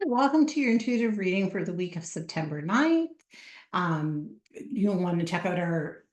Welcome to your intuitive reading for the week of September 9th. You'll want to check out our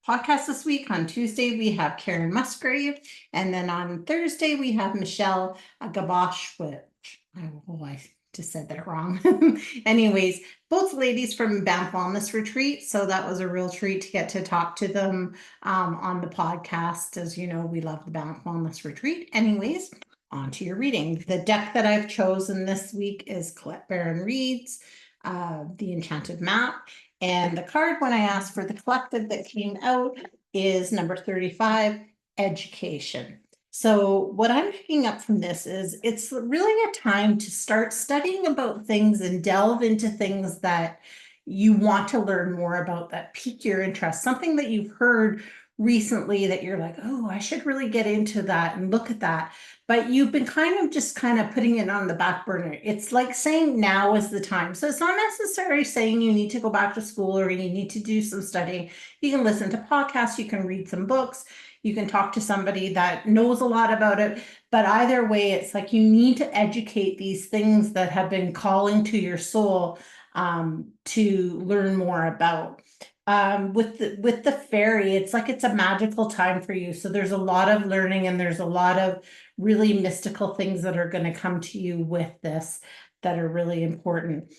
podcast this week. On Tuesday, we have Karen Musgrave. And then on Thursday, we have Michelle Gabosh, which I just said that wrong. Anyways, both ladies from Banff Wellness Retreat. So that was a real treat to get to talk to them on the podcast. As you know, we love the Banff Wellness Retreat. Anyways, on to your reading. The deck that I've chosen this week is Colette Baron-Reid's The Enchanted Map. And the card, when I asked for the collective that came out, is number 35, Education. So what I'm picking up from this is it's really a time to start studying about things and delve into things that you want to learn more about, that pique your interest, something that you've heard recently that you're like, oh, I should really get into that and look at that. But you've been kind of putting it on the back burner. It's like saying now is the time. So it's not necessarily saying you need to go back to school or you need to do some studying. You can listen to podcasts, you can read some books, you can talk to somebody that knows a lot about it. But either way, it's like you need to educate these things that have been calling to your soul to learn more about. With the fairy, it's like it's a magical time for you. So there's a lot of learning and there's a lot of really mystical things that are going to come to you with this that are really important.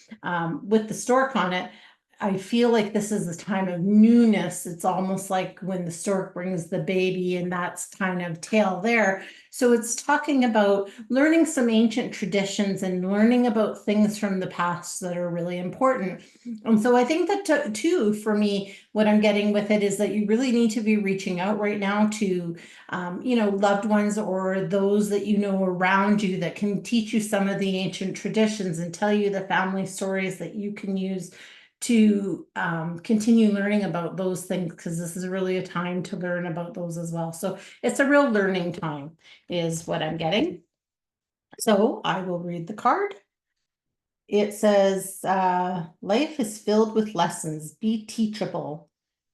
With the stork on it, I feel like this is a time of newness. It's almost like when the stork brings the baby, and that's kind of tale there. So it's talking about learning some ancient traditions and learning about things from the past that are really important. And so I think that too, for me, what I'm getting with it is that you really need to be reaching out right now to, loved ones or those that you know around you that can teach you some of the ancient traditions and tell you the family stories that you can use to continue learning about those things, because this is really a time to learn about those as well. So it's a real learning time is what I'm getting. So I will read the card. It says, life is filled with lessons. Be teachable.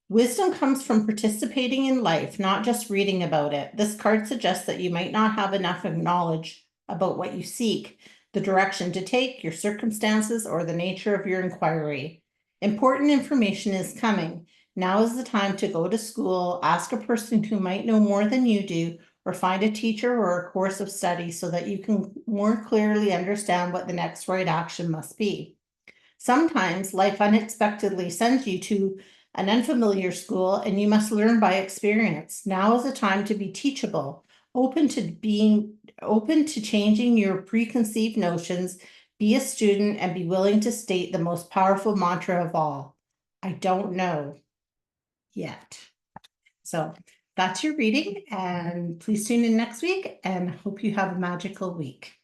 Wisdom comes from participating in life, not just reading about it. This card suggests that you might not have enough of knowledge about what you seek, the direction to take, your circumstances, or the nature of your inquiry. Important information is coming. Now is the time to go to school, ask a person who might know more than you do, or find a teacher or a course of study so that you can more clearly understand what the next right action must be. Sometimes life unexpectedly sends you to an unfamiliar school and you must learn by experience. Now is the time to be teachable, open to changing your preconceived notions, be a student, and be willing to state the most powerful mantra of all: I don't know yet. So that's your reading, and please tune in next week and hope you have a magical week.